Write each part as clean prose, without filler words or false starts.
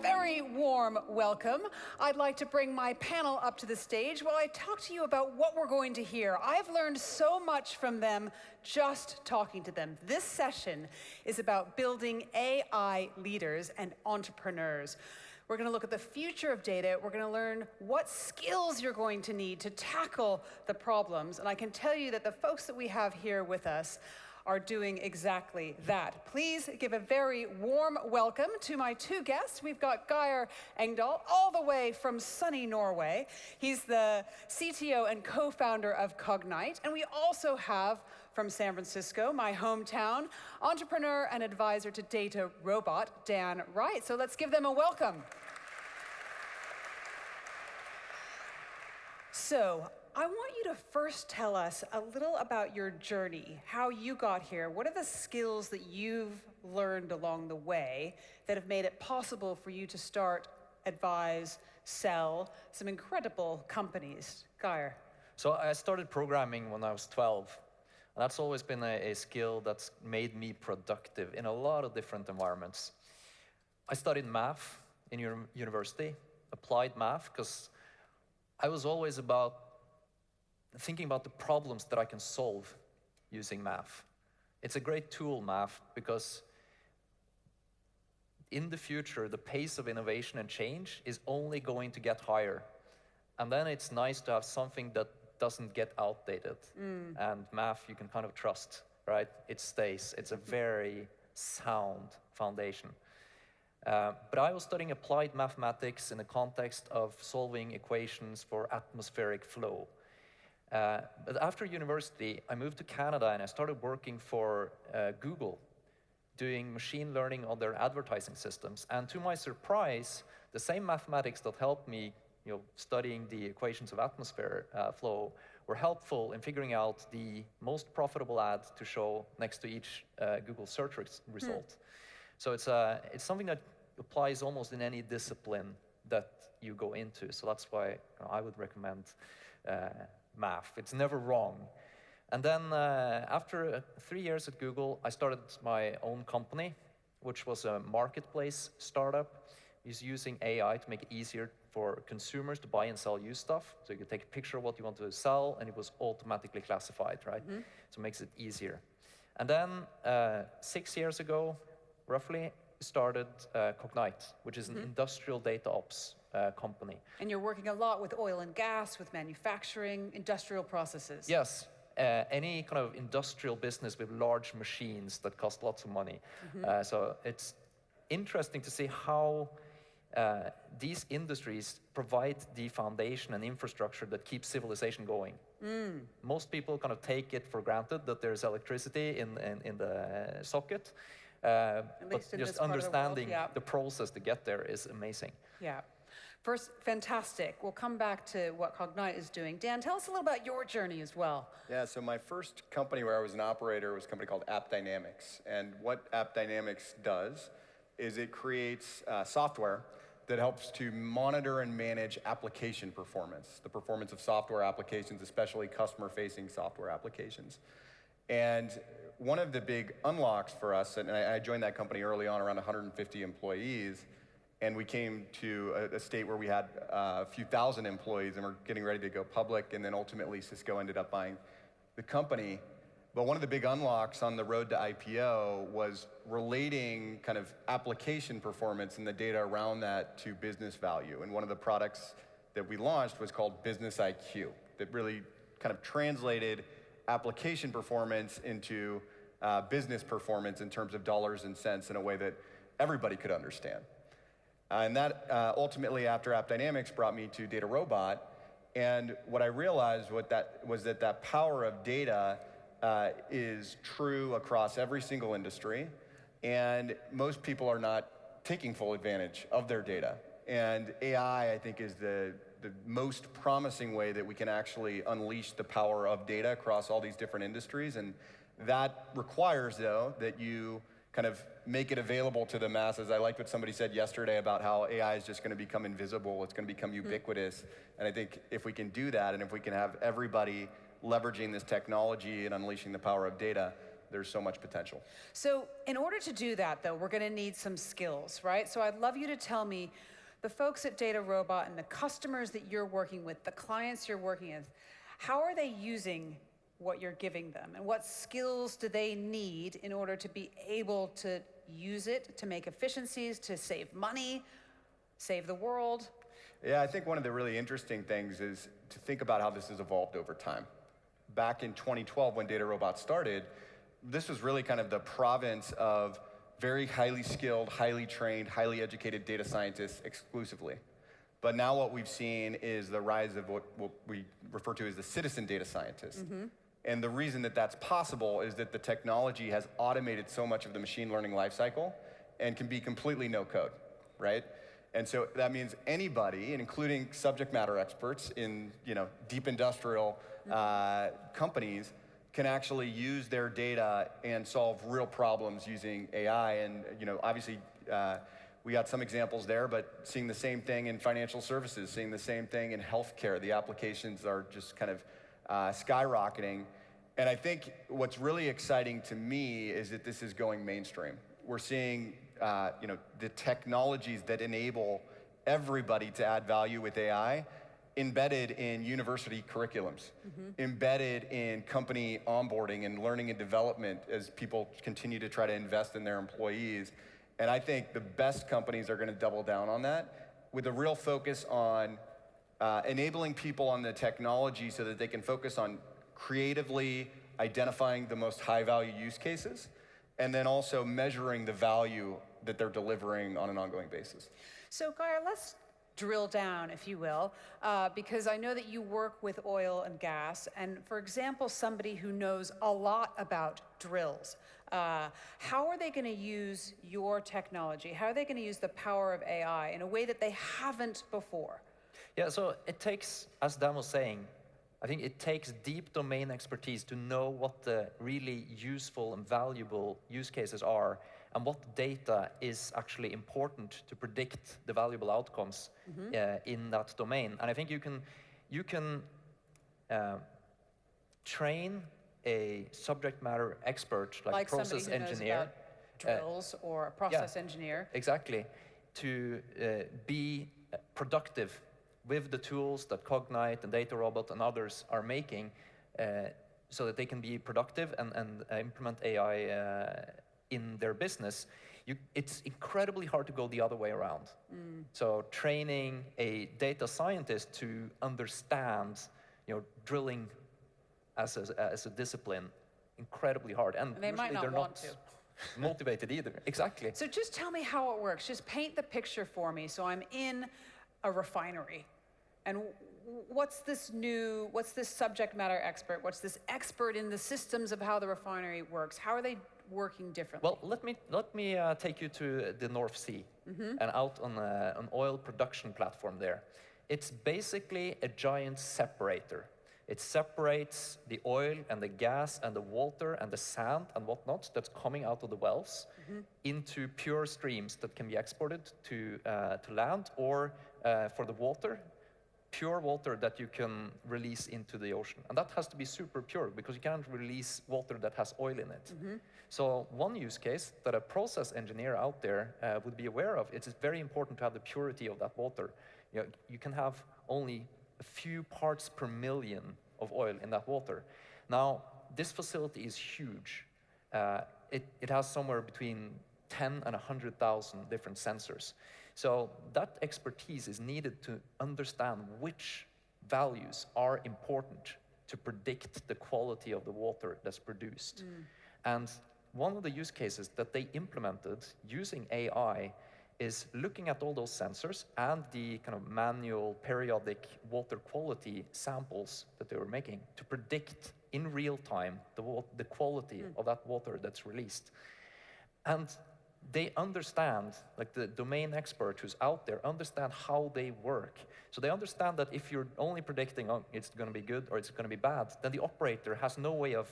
very warm welcome. I'd like to bring my panel up to the stage while I talk to you about what we're going to hear. I've learned so much from them just talking to them. This session is about building AI leaders and entrepreneurs. We're going to look at the future of data. We're going to learn what skills you're going to need to tackle the problems. And I can tell you that the folks that we have here with us are doing exactly that. Please give a very warm welcome to my two guests. We've got Geir Engdahl, all the way from sunny Norway. He's the CTO and co-founder of Cognite. And we also have, from San Francisco, my hometown, entrepreneur and advisor to Data Robot, Dan Wright. So let's give them a welcome. So, I want you to first tell us a little about your journey, how you got here. What are the skills that you've learned along the way that have made it possible for you to start, advise, sell some incredible companies? Geir. So I started programming when I was 12. And that's always been a skill that's made me productive in a lot of different environments. I studied math in university, applied math, because I was always about thinking about the problems that I can solve using math. It's a great tool, math, because in the future, the pace of innovation and change is only going to get higher. And then it's nice to have something that doesn't get outdated. And math you can kind of trust, right? It stays. It's a very sound foundation. But I was studying applied mathematics in the context of solving equations for atmospheric flow. But after university, I moved to Canada and I started working for Google, doing machine learning on their advertising systems. And to my surprise, the same mathematics that helped me studying the equations of atmosphere flow were helpful in figuring out the most profitable ad to show next to each Google search result. So it's something that applies almost in any discipline that you go into. So that's why I would recommend math. It's never wrong. And then after 3 years at Google, I started my own company, which was a marketplace startup. Is using AI to make it easier for consumers to buy and sell used stuff. So you could take a picture of what you want to sell, and it was automatically classified, right? So it makes it easier. And then 6 years ago, roughly, started Cognite, which is an industrial data ops company. And you're working a lot with oil and gas, with manufacturing, industrial processes. Yes. Any kind of industrial business with large machines that cost lots of money. So it's interesting to see how these industries provide the foundation and infrastructure that keeps civilization going. Most people kind of take it for granted that there's electricity in the socket, but just understanding the process to get there is amazing. Yeah. First, fantastic. We'll come back to what Cognite is doing. Dan, tell us a little about your journey as well. Yeah, so my first company where I was an operator was a company called AppDynamics. And what AppDynamics does is it creates software that helps to monitor and manage application performance, the performance of software applications, especially customer-facing software applications. And one of the big unlocks for us, and I joined that company early on, around 150 employees, and we came to a state where we had a few thousand employees and we're getting ready to go public, and then ultimately Cisco ended up buying the company. But one of the big unlocks on the road to IPO was relating kind of application performance and the data around that to business value. And one of the products that we launched was called Business IQ, that really kind of translated application performance into business performance in terms of dollars and cents in a way that everybody could understand. And that ultimately, after AppDynamics, brought me to Data Robot. And what I realized was that power of data is true across every single industry, and most people are not taking full advantage of their data. And AI, I think, is the most promising way that we can actually unleash the power of data across all these different industries. And that requires, though, that you kind of make it available to the masses. I liked what somebody said yesterday about how AI is just going to become invisible. It's going to become ubiquitous. And I think if we can do that, and if we can have everybody leveraging this technology and unleashing the power of data, There's so much potential. So in order to do that, though, we're going to need some skills, right? So I'd love you to tell me, the folks at Data Robot and the customers that you're working with, the clients you're working with, how are they using what you're giving them? And what skills do they need in order to be able to use it, to make efficiencies, to save money, save the world? Yeah, I think one of the really interesting things is to think about how this has evolved over time. Back in 2012, when Data Robot started, this was really kind of the province of very highly skilled, highly trained, highly educated data scientists exclusively. But now what we've seen is the rise of what we refer to as the citizen data scientist. And the reason that that's possible is that the technology has automated so much of the machine learning lifecycle and can be completely no code, right? And so that means anybody, including subject matter experts in deep industrial companies, can actually use their data and solve real problems using AI. And obviously, we got some examples there, but seeing the same thing in financial services, seeing the same thing in healthcare. The applications are just kind of skyrocketing. And I think what's really exciting to me is that this is going mainstream. We're seeing the technologies that enable everybody to add value with AI embedded in university curriculums, embedded in company onboarding and learning and development as people continue to try to invest in their employees. And I think the best companies are going to double down on that with a real focus on enabling people on the technology so that they can focus on creatively identifying the most high-value use cases, and then also measuring the value that they're delivering on an ongoing basis. So, Gaia, let's drill down, if you will, because I know that you work with oil and gas, and for example, somebody who knows a lot about drills, how are they going to use your technology? How are they going to use the power of AI in a way that they haven't before? Yeah, so it takes, as Dan was saying, I think it takes deep domain expertise to know what the really useful and valuable use cases are and what data is actually important to predict the valuable outcomes in that domain. And I think you can train a subject matter expert, like process somebody who engineer, knows about drills or a process engineer. Exactly, to be productive with the tools that Cognite and Data Robot and others are making, so that they can be productive and implement AI in their business. It's incredibly hard to go the other way around. So training a data scientist to understand, drilling as a discipline, incredibly hard. And they might not they're want not to. motivated either. Exactly. So just tell me how it works. Just paint the picture for me. So I'm in a refinery. And what's this subject matter expert? What's this expert in the systems of how the refinery works? How are they working differently? Well, let me take you to the North Sea and out on an oil production platform there. It's basically a giant separator. It separates the oil and the gas and the water and the sand and whatnot that's coming out of the wells into pure streams that can be exported to land, or for the water, pure water that you can release into the ocean. And that has to be super pure because you can't release water that has oil in it. So one use case that a process engineer out there would be aware of, it's very important to have the purity of that water. You can have only a few parts per million of oil in that water. Now, this facility is huge. It has somewhere between 10 and 100,000 different sensors. So that expertise is needed to understand which values are important to predict the quality of the water that's produced. And one of the use cases that they implemented using AI is looking at all those sensors and the kind of manual periodic water quality samples that they were making to predict in real time the quality of that water that's released. And they understand, like the domain expert who's out there, understand how they work. So they understand that if you're only predicting, oh, it's going to be good or it's going to be bad, then the operator has no way of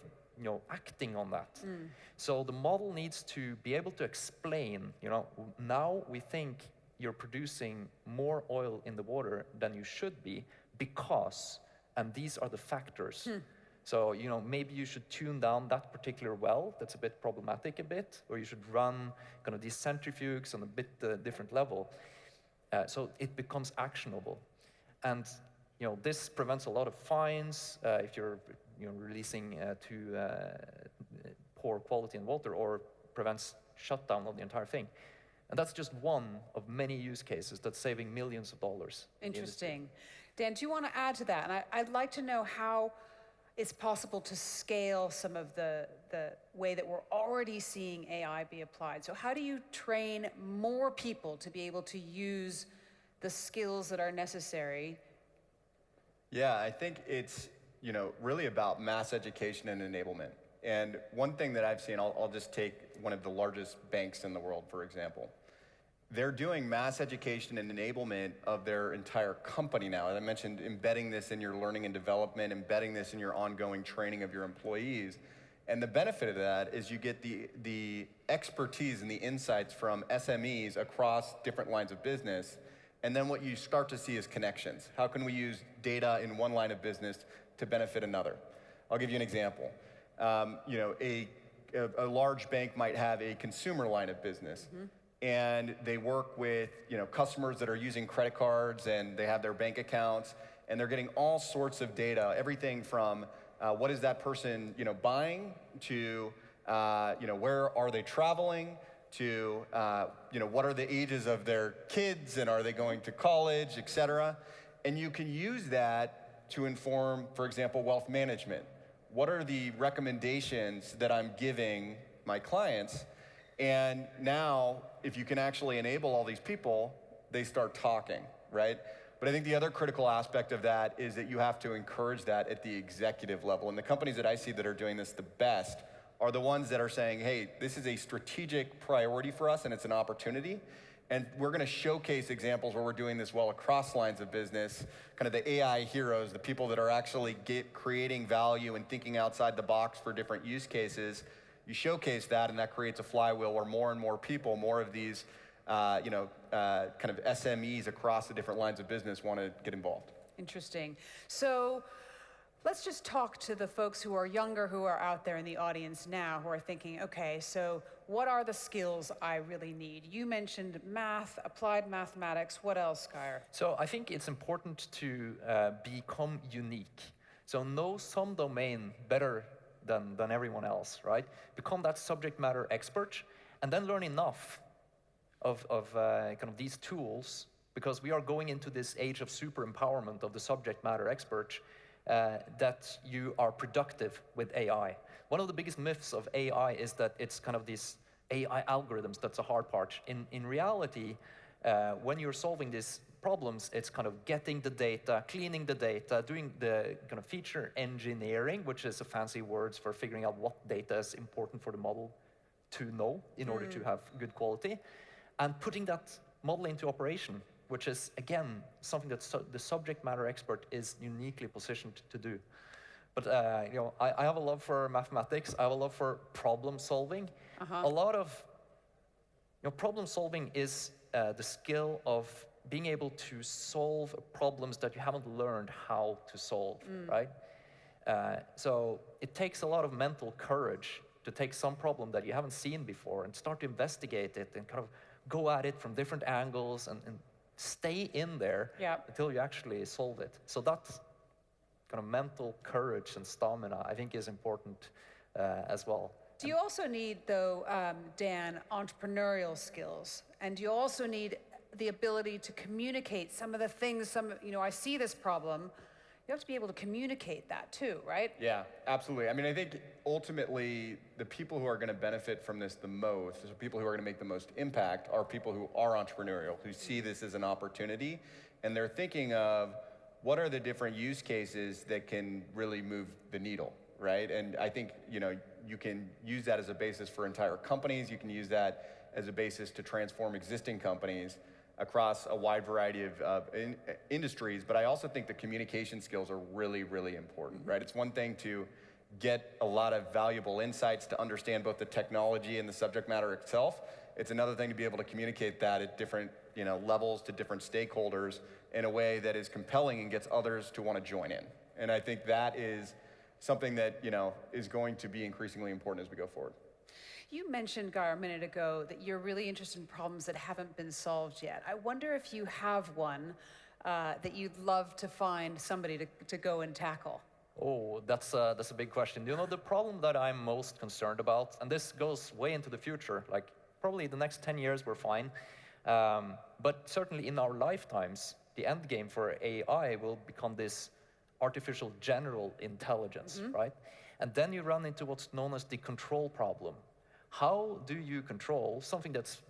acting on that. So the model needs to be able to explain, now we think you're producing more oil in the water than you should be because, and these are the factors So, maybe you should tune down that particular well that's a bit problematic a bit, or you should run kind of these centrifuges on a bit different level. So it becomes actionable. And, this prevents a lot of fines if you're, releasing too poor quality in water, or prevents shutdown of the entire thing. And that's just one of many use cases that's saving millions of dollars. Interesting. Dan, do you want to add to that? And I'd like to know how it's possible to scale some of the way that we're already seeing AI be applied. So how do you train more people to be able to use the skills that are necessary? Yeah, I think it's really about mass education and enablement. And one thing that I've seen, I'll just take one of the largest banks in the world, for example. They're doing mass education and enablement of their entire company now. As I mentioned, embedding this in your learning and development, embedding this in your ongoing training of your employees. And the benefit of that is you get the expertise and the insights from SMEs across different lines of business. And then what you start to see is connections. How can we use data in one line of business to benefit another? I'll give you an example. A large bank might have a consumer line of business, and they work with customers that are using credit cards, and they have their bank accounts, and they're getting all sorts of data, everything from what is that person buying to where are they traveling to what are the ages of their kids, and are they going to college, et cetera. And you can use that to inform, for example, wealth management. What are the recommendations that I'm giving my clients? And now, if you can actually enable all these people, they start talking, right? But I think the other critical aspect of that is that you have to encourage that at the executive level. And the companies that I see that are doing this the best are the ones that are saying, hey, this is a strategic priority for us and it's an opportunity. And we're going to showcase examples where we're doing this well across lines of business, kind of the AI heroes, the people that are actually creating value and thinking outside the box for different use cases. You showcase that, and that creates a flywheel where more and more people, more of these kind of SMEs across the different lines of business want to get involved. Interesting. So let's just talk to the folks who are younger, who are out there in the audience now, who are thinking, okay, so what are the skills I really need? You mentioned math, applied mathematics. What else, Geir? So I think it's important to become unique. So know some domain better than everyone else, right? Become that subject matter expert, and then learn enough of kind of these tools, because we are going into this age of super empowerment of the subject matter expert, that you are productive with AI. One of the biggest myths of AI is that it's kind of these AI algorithms that's a hard part. In reality, when you're solving these problems, it's kind of getting the data, cleaning the data, doing the kind of feature engineering, which is a fancy words for figuring out what data is important for the model to know in order to have good quality, and putting that model into operation, which is, again, something that the subject matter expert is uniquely positioned to do. But I have a love for mathematics. I have a love for problem solving. A lot of problem solving is the skill of being able to solve problems that you haven't learned how to solve, right? So it takes a lot of mental courage to take some problem that you haven't seen before and start to investigate it and kind of go at it from different angles and stay in there until you actually solve it. So that kind of mental courage and stamina, I think, is important as well. Do you also need, though, Dan, entrepreneurial skills? And do you also need the ability to communicate some of the things, I see this problem. You have to be able to communicate that too, right? Yeah, absolutely. I mean, I think ultimately the people who are going to benefit from this the most, the people who are going to make the most impact, are people who are entrepreneurial, who see this as an opportunity, and they're thinking of what are the different use cases that can really move the needle, right? And I think, you can use that as a basis for entire companies. You can use that as a basis to transform existing companies across a wide variety of industries. But I also think the communication skills are really, really important, right? It's one thing to get a lot of valuable insights to understand both the technology and the subject matter itself. It's another thing to be able to communicate that at different levels to different stakeholders in a way that is compelling and gets others to want to join in. And I think that is something that is going to be increasingly important as we go forward. You mentioned, Gar, a minute ago that you're really interested in problems that haven't been solved yet. I wonder if you have one that you'd love to find somebody to go and tackle. Oh, that's a big question. The problem that I'm most concerned about, and this goes way into the future, like probably the next 10 years we're fine, but certainly in our lifetimes, the end game for AI will become this artificial general intelligence, right? And then you run into what's known as the control problem. How do you control something that's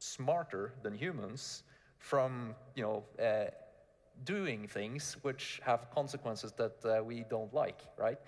smarter than humans from, doing things which have consequences that we don't like, right?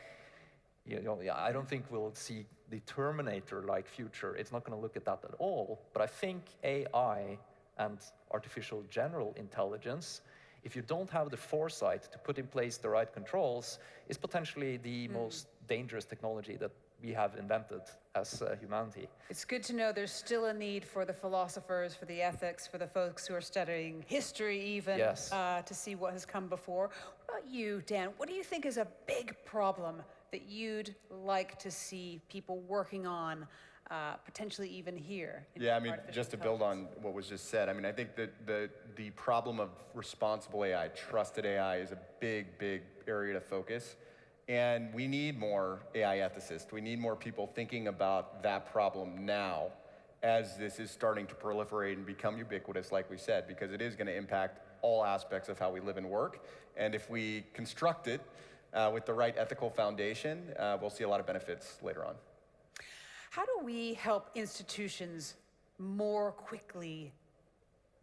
I don't think we'll see the Terminator-like future. It's not going to look at that at all. But I think AI and artificial general intelligence, if you don't have the foresight to put in place the right controls, is potentially the most dangerous technology that we have invented as humanity. It's good to know there's still a need for the philosophers, for the ethics, for the folks who are studying history even, Yes. To see what has come before. What about you, Dan? What do you think is a big problem that you'd like to see people working on, potentially even here? Yeah, just to build on what was just said, I think that the problem of responsible AI, trusted AI, is a big, big area to focus. And we need more AI ethicists. We need more people thinking about that problem now as this is starting to proliferate and become ubiquitous, like we said, because it is going to impact all aspects of how we live and work. And if we construct it with the right ethical foundation, we'll see a lot of benefits later on. How do we help institutions more quickly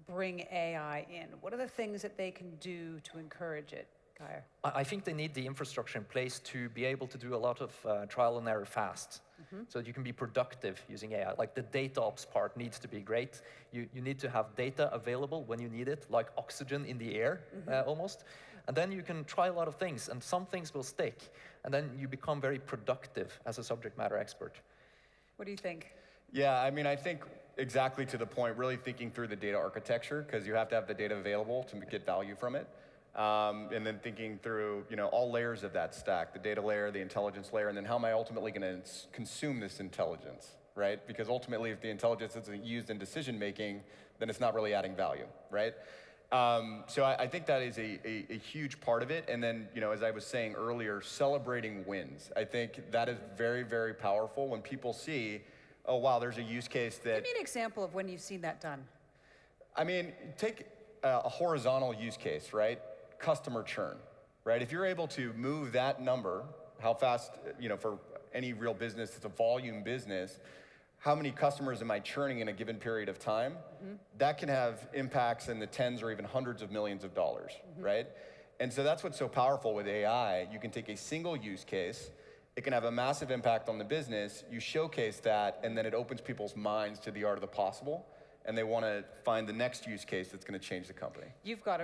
bring AI in? What are the things that they can do to encourage it? I think they need the infrastructure in place to be able to do a lot of trial and error fast, so that you can be productive using AI. Like the data ops part needs to be great. You need to have data available when you need it, like oxygen in the air, almost. And then you can try a lot of things, and some things will stick. And then you become very productive as a subject matter expert. What do you think? Yeah, I think exactly to the point, really thinking through the data architecture, because you have to have the data available to get value from it. And then thinking through, all layers of that stack, the data layer, the intelligence layer, and then how am I ultimately going to consume this intelligence, right? Because ultimately, if the intelligence isn't used in decision making, then it's not really adding value, right? So I think that is a huge part of it. And then, as I was saying earlier, celebrating wins. I think that is very, very powerful when people see, oh, wow, there's a use case that... Give me an example of when you've seen that done. Take a horizontal use case, right? Customer churn, right? If you're able to move that number, how fast, for any real business, it's a volume business, how many customers am I churning in a given period of time? That can have impacts in the tens or even hundreds of millions of dollars, right? And so that's what's so powerful with AI. You can take a single use case, it can have a massive impact on the business, you showcase that, and then it opens people's minds to the art of the possible, and they want to find the next use case that's going to change the company. You've got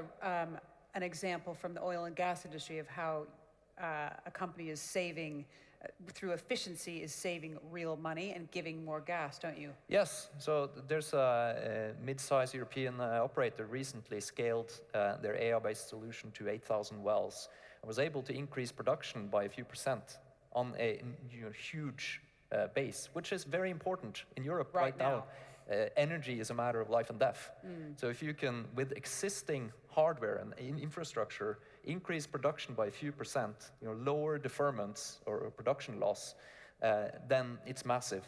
an example from the oil and gas industry of how a company is saving, through efficiency, is saving real money and giving more gas, don't you? Yes, so there's a mid-sized European operator recently scaled their AI-based solution to 8,000 wells and was able to increase production by a few percent on a huge base, which is very important in Europe right now. Energy is a matter of life and death. So if you can, with existing hardware and infrastructure, increase production by a few percent, lower deferments or production loss, then it's massive.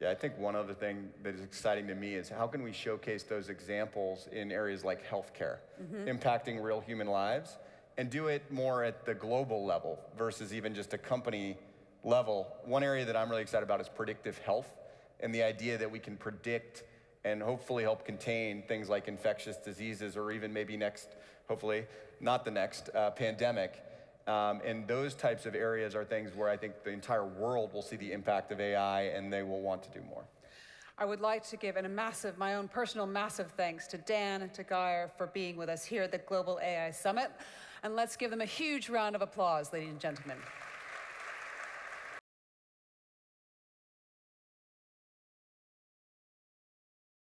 Yeah, I think one other thing that is exciting to me is how can we showcase those examples in areas like healthcare, impacting real human lives, and do it more at the global level versus even just a company level. One area that I'm really excited about is predictive health, and the idea that we can predict and hopefully help contain things like infectious diseases or even maybe next, hopefully not the next, pandemic. And those types of areas are things where I think the entire world will see the impact of AI and they will want to do more. I would like to give my own personal massive thanks to Dan, to Geir for being with us here at the Global AI Summit. And let's give them a huge round of applause, ladies and gentlemen.